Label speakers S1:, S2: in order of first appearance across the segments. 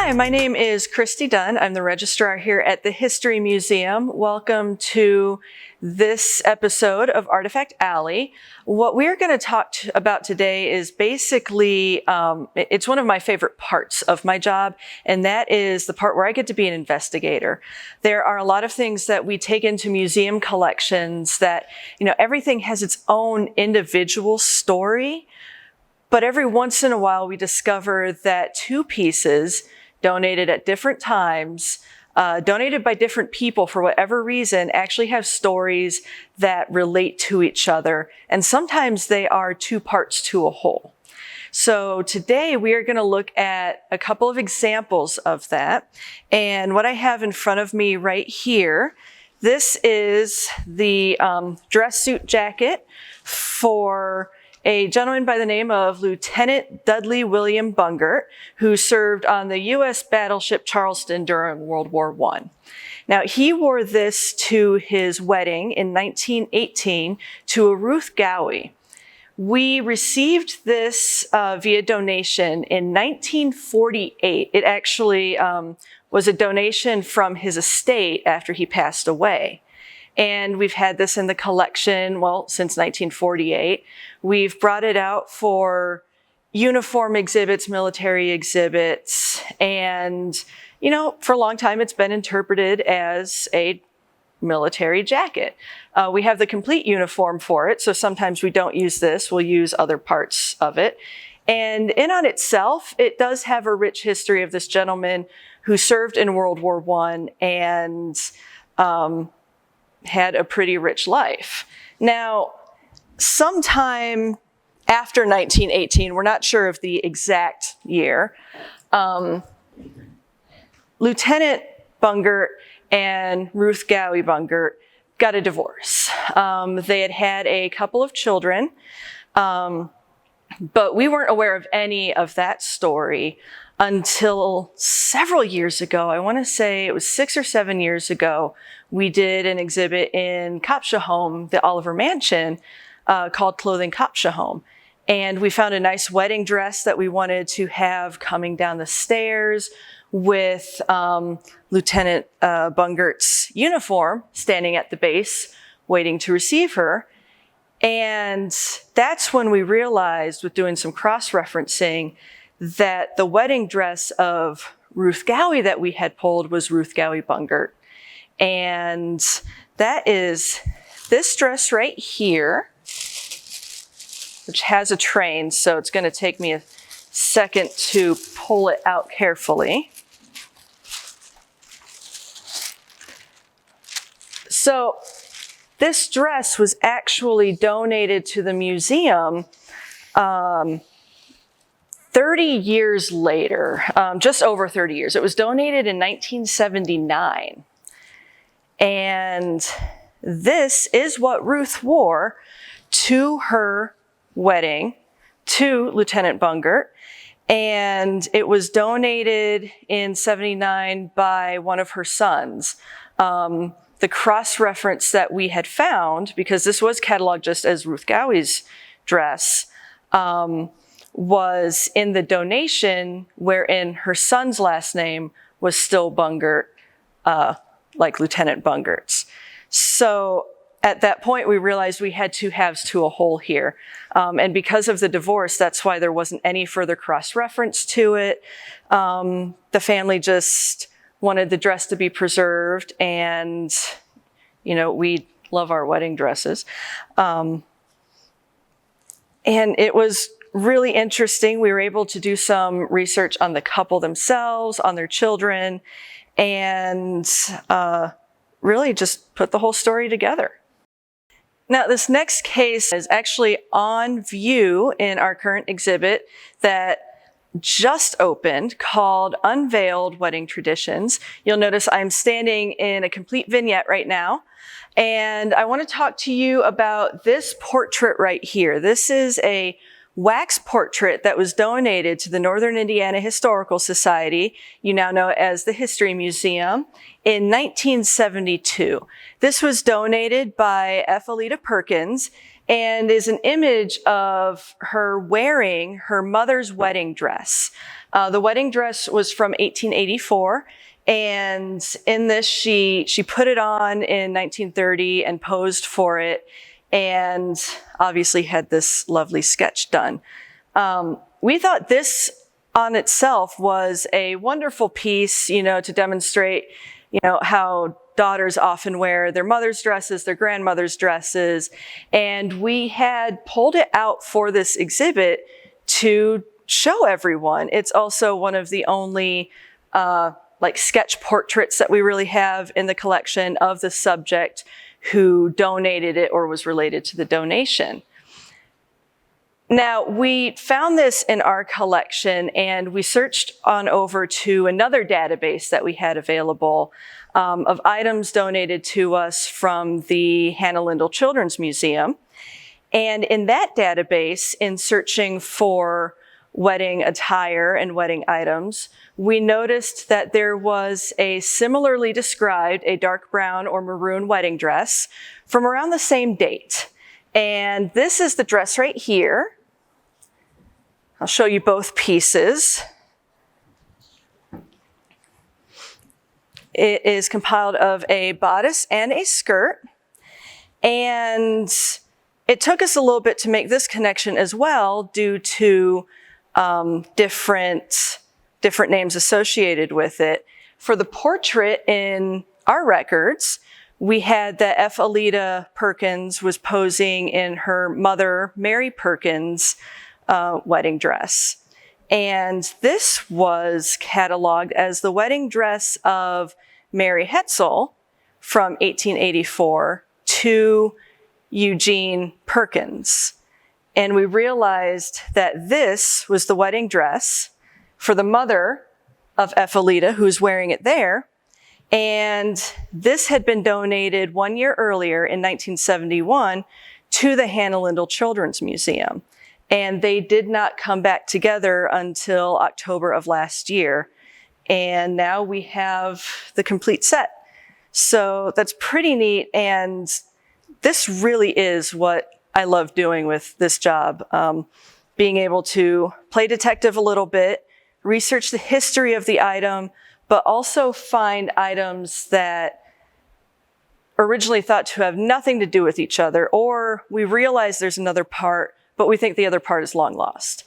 S1: Hi, my name is Christy Dunn. I'm the registrar here at the History Museum. Welcome to this episode of Artifact Alley. What we're going to talk about today is basically, it's one of my favorite parts of my job, and that is the part where I get to be an investigator. There are a lot of things that we take into museum collections that, everything has its own individual story, but every once in a while we discover that two pieces donated at different times, donated by different people for whatever reason, actually have stories that relate to each other. And sometimes they are two parts to a whole. So today we are going to look at a couple of examples of that. And what I have in front of me right here, this is the dress suit jacket for a gentleman by the name of Lieutenant Dudley William Bungert, who served on the U.S. battleship Charleston during World War I. Now, he wore this to his wedding in 1918 to a Ruth Gowie. We received this via donation in 1948. It actually was a donation from his estate after he passed away. And we've had this in the collection, since 1948. We've brought it out for uniform exhibits, military exhibits, and, for a long time it's been interpreted as a military jacket. We have the complete uniform for it, so sometimes we don't use this, we'll use other parts of it. And in on itself, it does have a rich history of this gentleman who served in World War I and had a pretty rich life. Now, sometime after 1918, we're not sure of the exact year, Lieutenant Bungert and Ruth Gowie Bungert got a divorce. They had had a couple of children, but we weren't aware of any of that story until several years ago. I want to say it was 6 or 7 years ago. We did an exhibit in Kopsche, the Oliver Mansion, called Clothing Kopsche. And we found a nice wedding dress that we wanted to have coming down the stairs with Lieutenant Bungert's uniform standing at the base waiting to receive her. And that's when we realized, with doing some cross-referencing, that the wedding dress of Ruth Gowie that we had pulled was Ruth Gowie Bungert. And that is this dress right here, which has a train, so it's going to take me a second to pull it out carefully. So this dress was actually donated to the museum 30 years later, just over 30 years. It was donated in 1979. And this is what Ruth wore to her wedding to Lieutenant Bungert. And it was donated in 79 by one of her sons. The cross-reference that we had found, because this was cataloged just as Ruth Gowie's dress, was in the donation wherein her son's last name was still Bungert, like Lieutenant Bungert's. So at that point, we realized we had two halves to a whole here. And because of the divorce, that's why there wasn't any further cross-reference to it. The family just wanted the dress to be preserved, and, we love our wedding dresses. And it was really interesting. We were able to do some research on the couple themselves, on their children, and really just put the whole story together. Now, this next case is actually on view in our current exhibit that just opened, called Unveiled-Wedding Traditions. You'll notice I'm standing in a complete vignette right now, and I want to talk to you about this portrait right here. This is a wax portrait that was donated to the Northern Indiana Historical Society, you now know as the History Museum, in 1972. This was donated by Ethelita Perkins, and is an image of her wearing her mother's wedding dress. The wedding dress was from 1884, and in this she put it on in 1930 and posed for it, and obviously had this lovely sketch done. We thought this on itself was a wonderful piece, to demonstrate, how daughters often wear their mother's dresses, their grandmother's dresses. And we had pulled it out for this exhibit to show everyone. It's also one of the only sketch portraits that we really have in the collection of the subject who donated it or was related to the donation. Now, we found this in our collection, and we searched on over to another database that we had available of items donated to us from the Hannah Lindell Children's Museum. And in that database, in searching for wedding attire and wedding items, we noticed that there was a similarly described, a dark brown or maroon wedding dress from around the same date. And this is the dress right here. I'll show you both pieces. It is compiled of a bodice and a skirt. And it took us a little bit to make this connection as well due to different names associated with it. For the portrait in our records, we had that F. Alida Perkins was posing in her mother, Mary Perkins, wedding dress. And this was cataloged as the wedding dress of Mary Hetzel from 1884 to Eugene Perkins. And we realized that this was the wedding dress for the mother of F. Alida, who's wearing it there. And this had been donated 1 year earlier in 1971 to the Hannah Lindell Children's Museum. And they did not come back together until October of last year. And now we have the complete set. So that's pretty neat. And this really is what I love doing with this job. Being able to play detective a little bit, research the history of the item, but also find items that originally thought to have nothing to do with each other, or we realize there's another part, but we think the other part is long lost.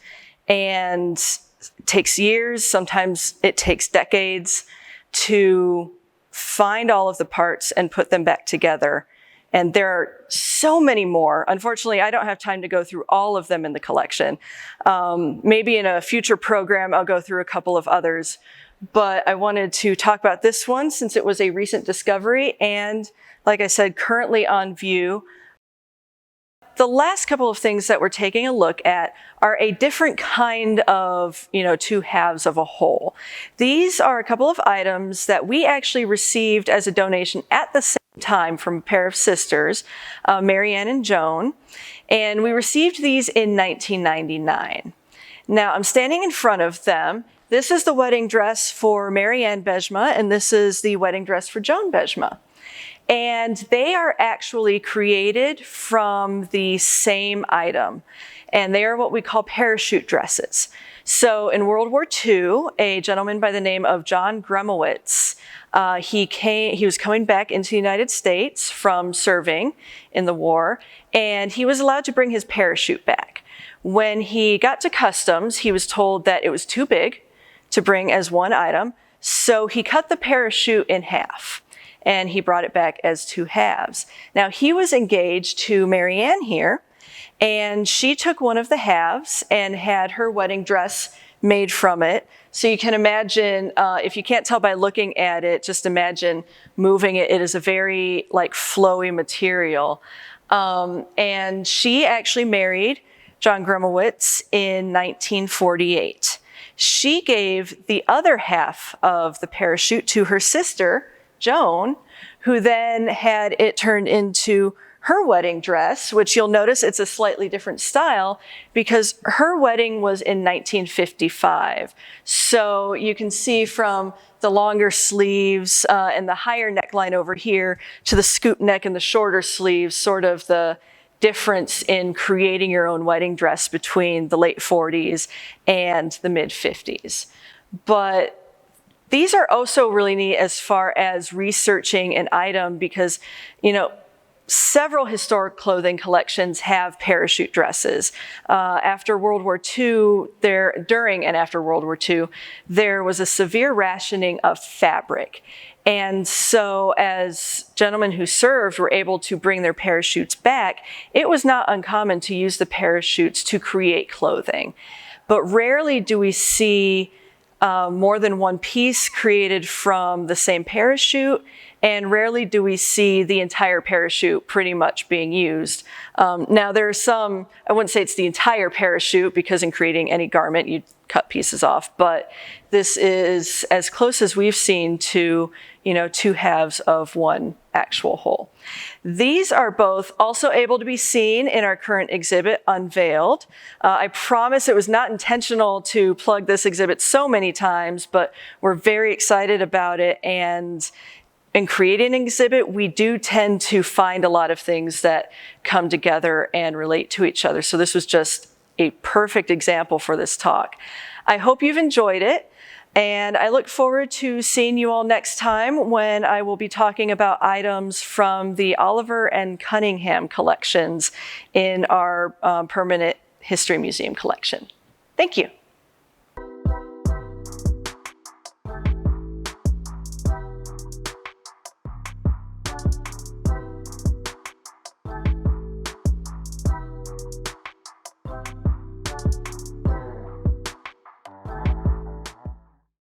S1: And it takes years, sometimes it takes decades to find all of the parts and put them back together. And there are so many more. Unfortunately, I don't have time to go through all of them in the collection. Maybe in a future program, I'll go through a couple of others. But I wanted to talk about this one since it was a recent discovery and, like I said, currently on view. The last couple of things that we're taking a look at are a different kind of, two halves of a whole. These are a couple of items that we actually received as a donation at the same time from a pair of sisters, Mary Ann and Joan, and we received these in 1999. Now, I'm standing in front of them. This is the wedding dress for Mary Ann Bejma, and this is the wedding dress for Joan Bejma. And they are actually created from the same item. And they are what we call parachute dresses. So in World War II, a gentleman by the name of John Gremowitz, he was coming back into the United States from serving in the war, and he was allowed to bring his parachute back. When he got to customs, he was told that it was too big to bring as one item, so he cut the parachute in half. And he brought it back as two halves. Now, he was engaged to Mary Ann here, and she took one of the halves and had her wedding dress made from it. So you can imagine, if you can't tell by looking at it, just imagine moving it. It is a very flowy material. And she actually married John Gremowitz in 1948. She gave the other half of the parachute to her sister, Joan, who then had it turned into her wedding dress, which you'll notice it's a slightly different style because her wedding was in 1955. So you can see from the longer sleeves and the higher neckline over here to the scoop neck and the shorter sleeves, sort of the difference in creating your own wedding dress between the late 40s and the mid 50s. But these are also really neat as far as researching an item because, several historic clothing collections have parachute dresses. After World War II, during and after World War II, there was a severe rationing of fabric. And so as gentlemen who served were able to bring their parachutes back, it was not uncommon to use the parachutes to create clothing. But rarely do we see more than one piece created from the same parachute, and rarely do we see the entire parachute pretty much being used. Now there are some, I wouldn't say it's the entire parachute because in creating any garment you'd cut pieces off, but this is as close as we've seen to, two halves of one actual whole. These are both also able to be seen in our current exhibit, Unveiled. I promise it was not intentional to plug this exhibit so many times, but we're very excited about it. And in creating an exhibit, we do tend to find a lot of things that come together and relate to each other. So this was just a perfect example for this talk. I hope you've enjoyed it, and I look forward to seeing you all next time when I will be talking about items from the Oliver and Cunningham collections in our permanent History Museum collection. Thank you.